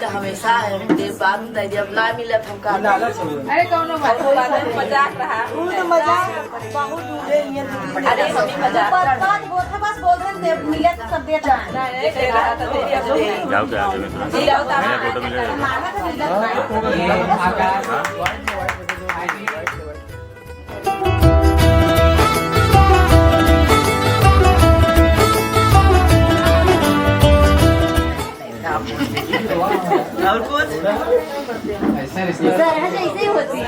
हमेशा जब ना मिलत हमका अरे कौनो मजाक रहा मजाक बहुत अरे मजाक बस बोल रहे मिलत सब बेटा जाओ क्या आगे में फोटो मिलेगा। और कुछ ऐसे ही होती है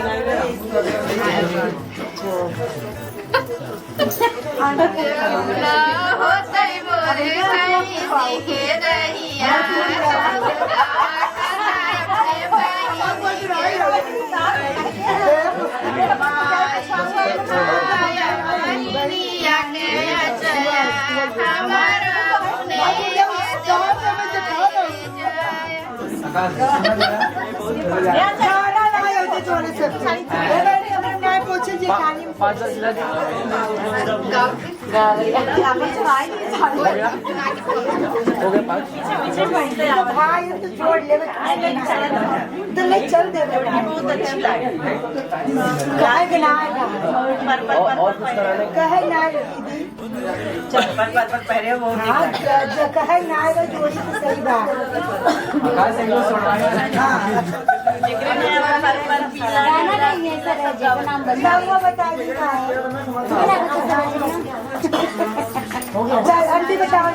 आंटी बताओ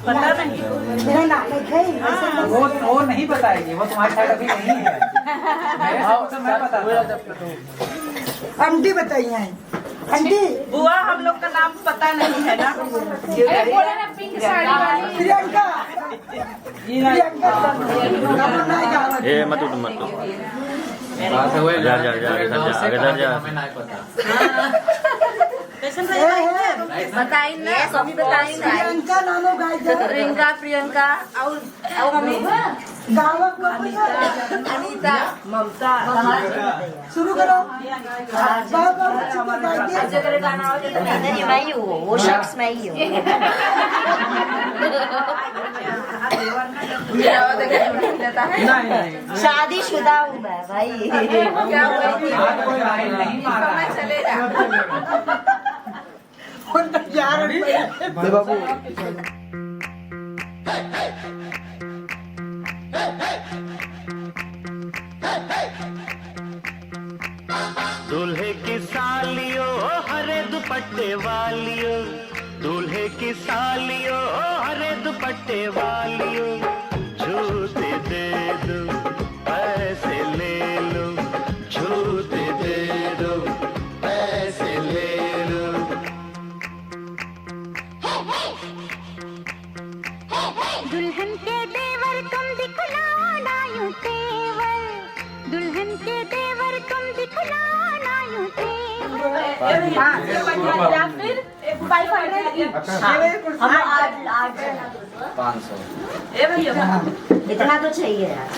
पता नहीं वो नहीं बताएगी, वो तुम्हारी साइड अभी नहीं है। मैं बता आंटी बताइए आंटी बुआ हम लोग का नाम पता नहीं है ना। प्रियंका ए मत उठ मत जा जा जा आगे जा बताई ना सभी बताई ना। प्रियंका नाम होगा प्रियंका और मम्मी अनीता ममता शुरू करो। मैं ही हूँ वो शख्स मैं ही हूँ। शादीशुदा हूँ मैं भाई। क्या चलेगा बाबू दूल्हे की सालियों हरे दुपट्टे वालियों, दूल्हे की सालियों हरे दुपट्टे वालियों, झूठे दे दो पैसे ले लो, झूठे दे दो पैसे ले लो। दुल्हन के देवर तुम दिखलाओ ना यूं तेवर, दुल्हन के देवर तुम दिखलाओ ना यूं तेवर। या फिर 500 इतना तो चाहिए यार।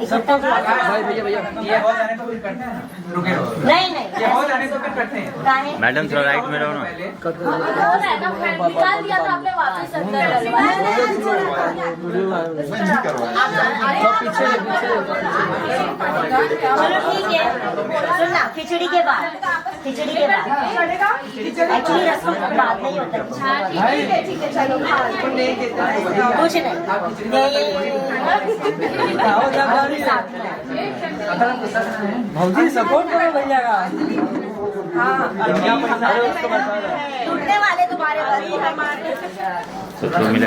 इकट्ठा जो आता है। भाई भैया भैया ये हो जाने तो फिर करते हैं ना। रुके रहो। नहीं नहीं ये हो जाने तो फिर करते हैं। काहे? मैडम थोड़ा राइट में रहो ना। हो रहा है ना, निकाल दिया था आपने वापस अंदर चलो ठीक है। सुनना, खिचड़ी के बाद एक्चुअली रसम बाद में ही होता है। ठीक है चलो कुछ भौजी सपोर्ट करो भैया का। टूटने वाले तुम्हारे वही हमारे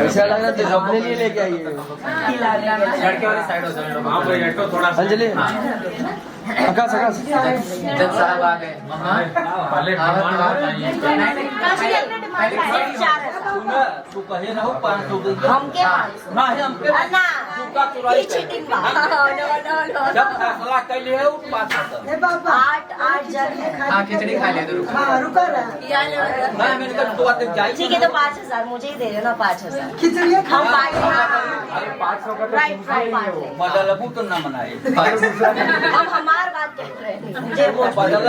ऐसा लग रहा है अपने लिए लेके आइए। लड़के वाली साइड हो जाओ, वहाँ पे बैठो थोड़ा। अंजलि आकाश आकाश जज साहब आ गए। पहले तू कहे रहो 500 हम के ना है हम ना चीटिंग जब फैसला कर लिए 500 आठ जन हाँ खिचड़ी खा लिया रुको ना मैंने कहा तो आते जाए। ठीक है तो 5000 मुझे ही दे देना 5000 खिचड़ी हम 500 का राइट राइट बदलबू तो ना मनाए। अब हमार बात कह रहे हैं मुझे वो बदल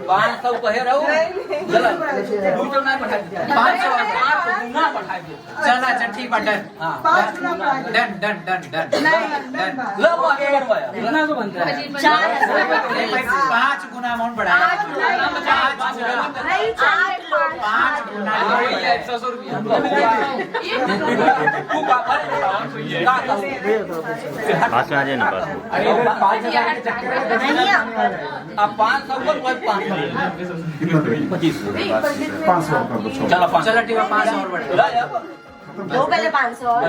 500 कहे रहो चला दूसरा ना बढ़ा 500 ना बढ़ा चला चल ठीक है डन। हां done done done done done लो आगे बढ़वाया कितना को बनता है 5 गुना अमाउंट बढ़ाया 5 गुना 100 रुपया तू पास में आ जाए ना पास में। अरे 5000 के चक्कर में नहीं अंकल अब 500 को 500 चलो 500 ठीक है 500 और बढ़ा दो पहले 500 और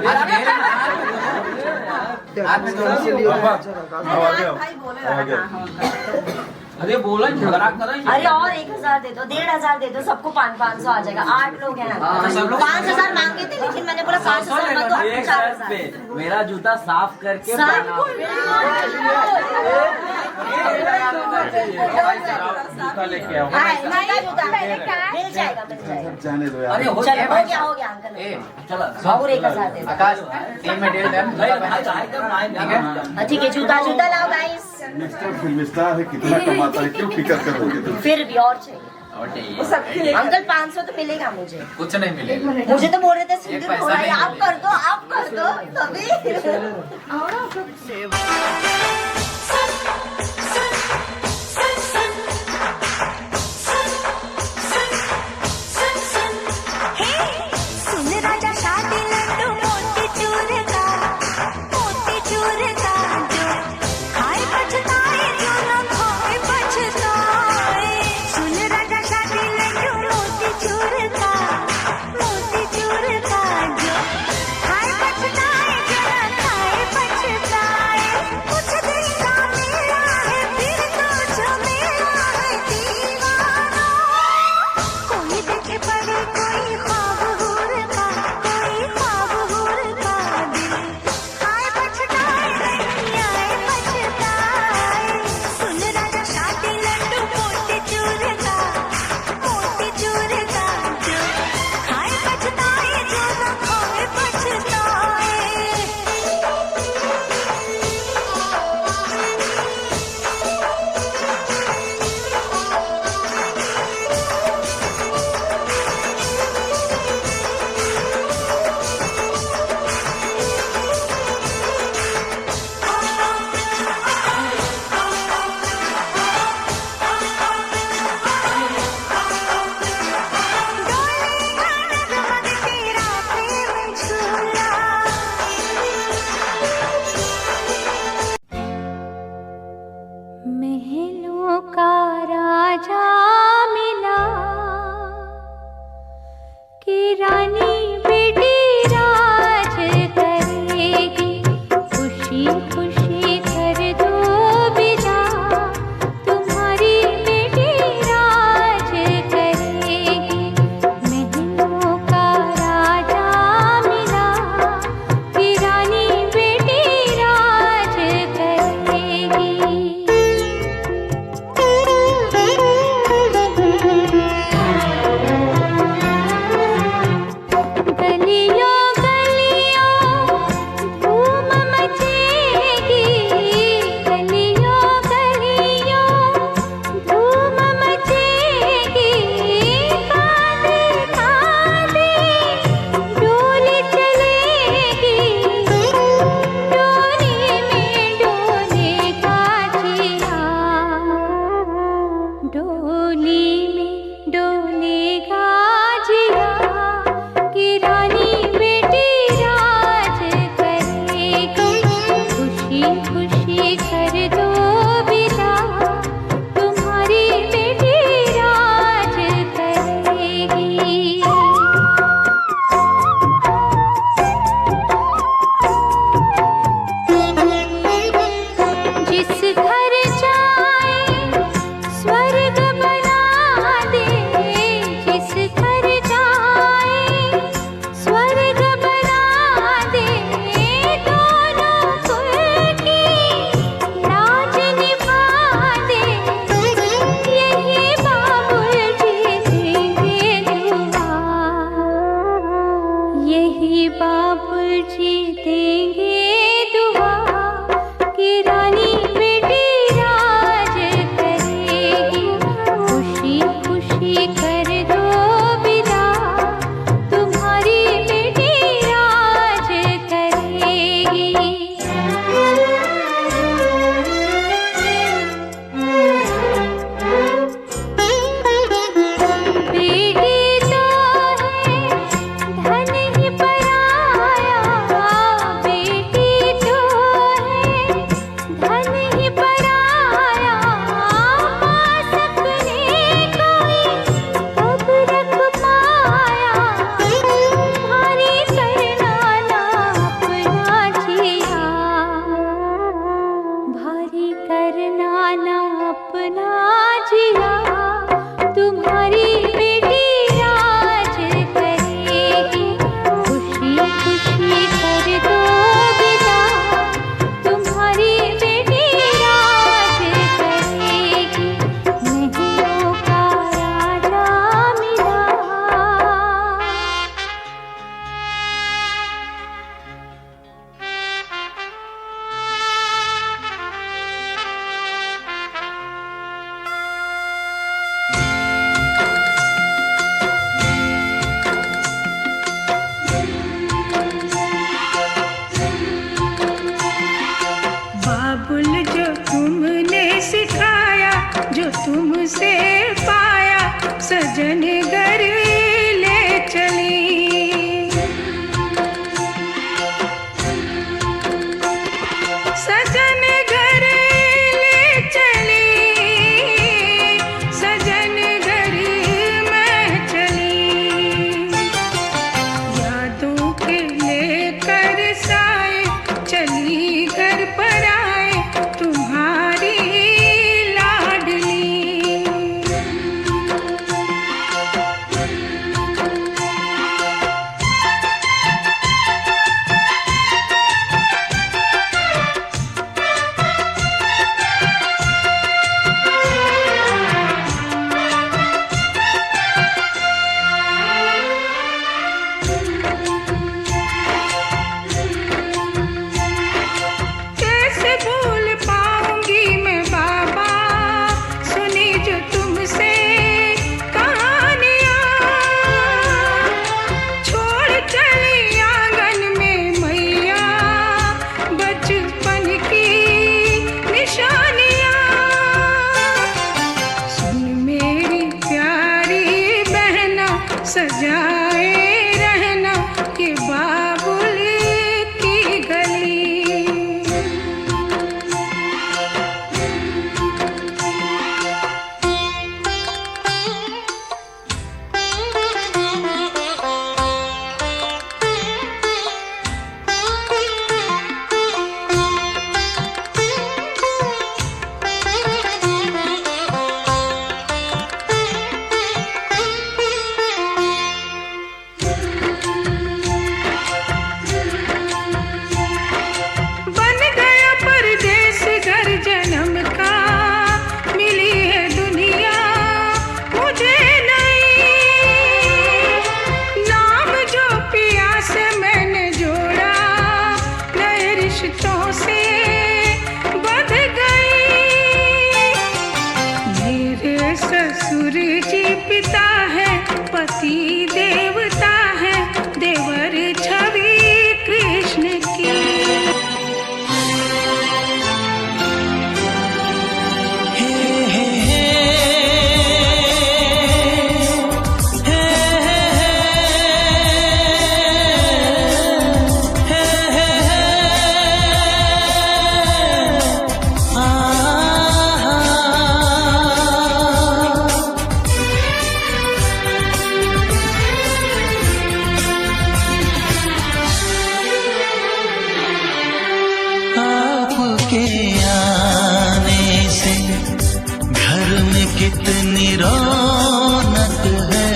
भाई बोले अरे बोला झगड़ा करें। अरे और 1000 दे दो 1500 दे दो सबको 500 आ जाएगा 8 लोग हैं 5000 मांगे थे लेकिन मैंने बोला 5000 मत दो आपको 4000 मेरा जूता साफ करके लेके आओ। मिल जाएगा जाने दो यार। चलो हो गया अंकल चलो और 1000 दे दो आकाश टीम में डेढ़ ठीक है जूता लाओ गाइस मिस्टर फिल्म स्टार है, कितना कमाता है, क्यों फिक्र करोगे तुम? फिर भी और चाहिए अंकल 500 तो मिलेगा मुझे। कुछ नहीं मिलेगा। मुझे तो बोल रहे थे सिंगल हो रहा है आप कर दो तभी आपके आने से घर में कितनी रौनक है।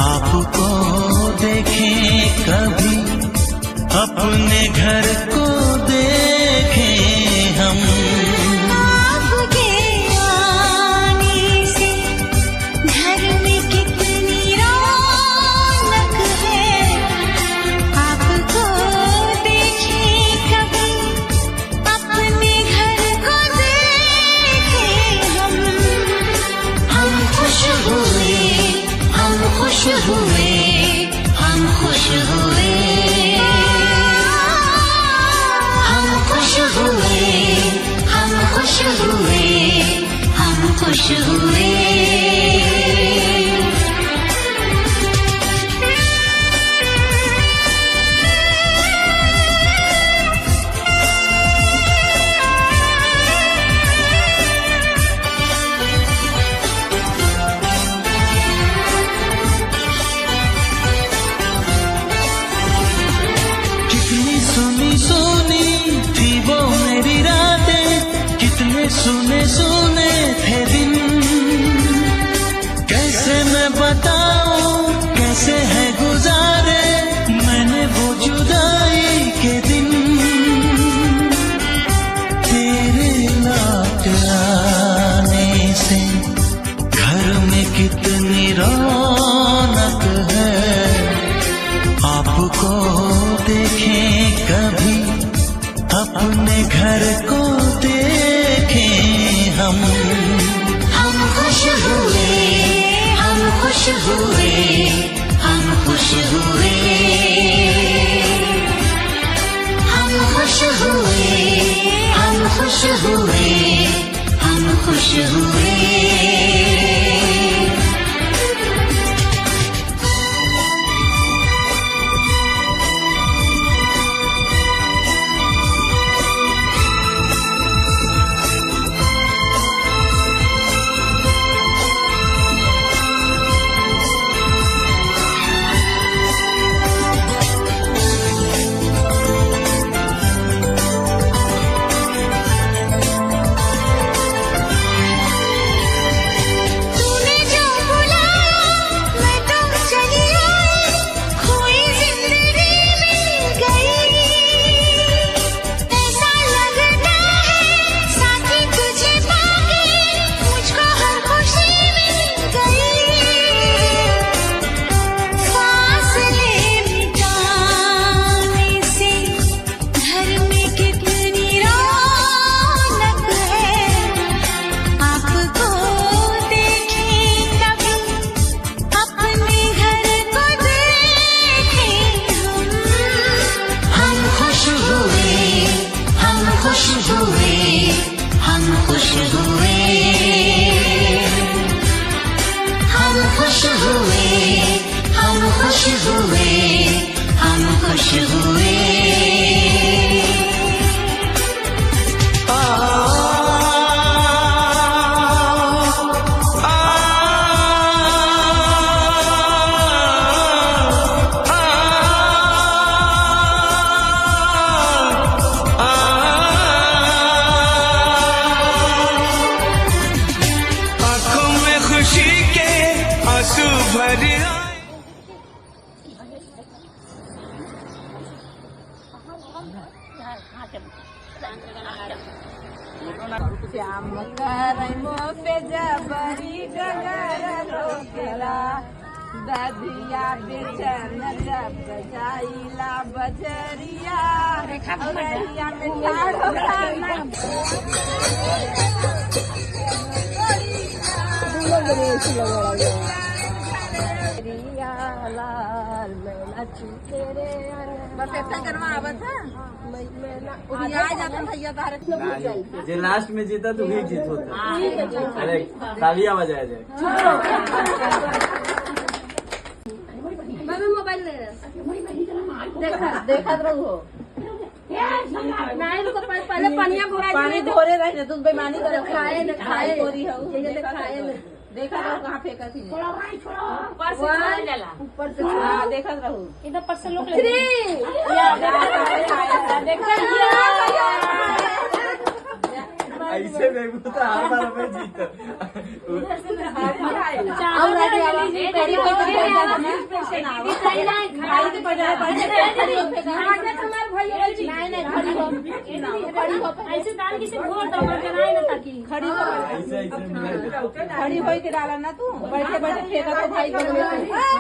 आपको देखें कभी अपने घर को देखें हम। आपके आने से घर में कितनी रौनक है। आपको देखें कभी अपने घर को देखें हम। हम खुश हुए, हम खुश हुए, हम खुश हुए, हम खुश हुए, हम खुश हुए, हम खुश हुए। कितनी सुनी सुनी थी वो मेरी रातें, कितने सुने सुने थे दिन। कैसे मैं बताऊं कैसे है गुजारे मैंने वो जुदाई के दिन। तेरे लौट आने से घर में कितनी रौनक है। आपको देखें कभी अपने घर को देखें हम। हम खुश हुए, हम खुश हुए, हम खुश हुए, हम खुश हुए, हम खुश हुए, हम खुश हुए। तूने जो बुलाया मैं तो चली आई, खोई जिंदगी मिल गई। ऐसा लगता है साथी तुझे पाके मुझको हर खुशी मिल गई। फासले मिटाने से घर में कितनी रौनक है। आपको देखें कभी अपने घर को देखें हम। हम खुश हुए, हम खुश हुए, हम खुश हुए, हम खुश हुए, हम खुश हुए, हम खुश हुए। आंखों में खुशी के आंसू भर आए। श्याम करमो पे जबरी डगर रोकेला, दधिया बेचन जब जाइला बजरिया, बजरिया में ठाड़ो राना। लाल मैना चूके रे बस इतना करवा आवत है। जे लास्ट में जीता तो भी जीत होता। अरे तालियां बजाया जाए। मोबाइल ले देखा रहो। नहीं रुको पहले पानिया घोरा पानी घोरे रहे तुम बेईमानी करो। खाए न खाए गोरी हो खाए देखा रहो कहाँ फेंका थी। ऊपर से देखा रहो इधर पर से लोग देखा हर बार में जीत ऐसे डाल किसी घोर दमा कराए ना ताकि खड़ी हो के डाला ना तू बैठे बैठे फेंका तो भाई को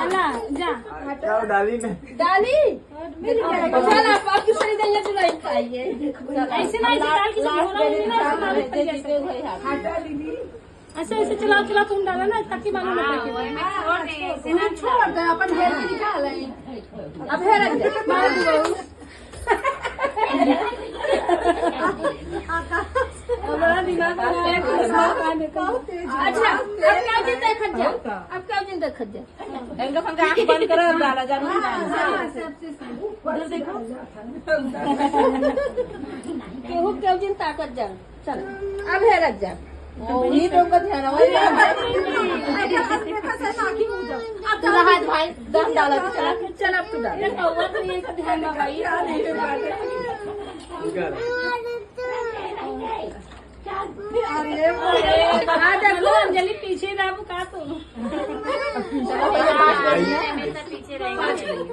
अल्लाह जा डाली ने डाली चल आप दूसरी दैया चुराई खाइए ऐसे नहीं डाल किसी घोर ऐसे ऐसे चला चला तुम डाला ना ताकि मालूम ना छोड़ दे अपन घेर के निकाल अब है रख दे मार दो हमारा दिमाग अच्छा अब क्या दिन देखत जा अब क्या दिन देखत जा एक दफा आंख बंद कर डाला जा देखो केहू क्या दिन ताकत जा चल अब है रख जा ये तो का ध्यान है तेरा हाथ भाई दम डाला चला चल अब तू डाल ये कौवा तो ये का ध्यान ना भाई अरे बड़ा देखो अंजलि पीछे ना बुका तुम पीछे रहेंगे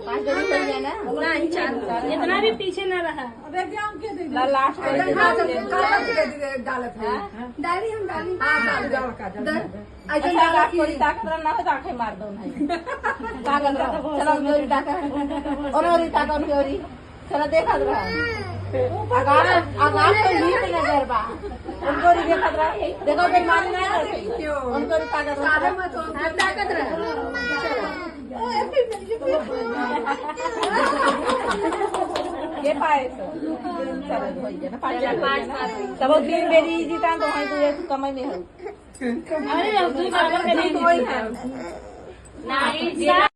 5 दिन चाहिए ना नहीं 4 इतना भी पीछे ना रहा अबे क्या के दे लास्ट डालत है डाली हम डाली हां डाल का ऐसे लगा कोई ताकत ना तो आंखें मार दो भाई पागल चलो मेरी ताकत और ताकत मेरी चलो देखा रहा अगार अगार तो लीक नजर बा उनको ये खतरा देखो बेईमानी ना करते उनको ताकत रहा ये पाए तो चलो हो गया ना 5 तब दिन मेरी जीता तो है तो कमाई में है अरे अब तू सागर में नहीं है नहीं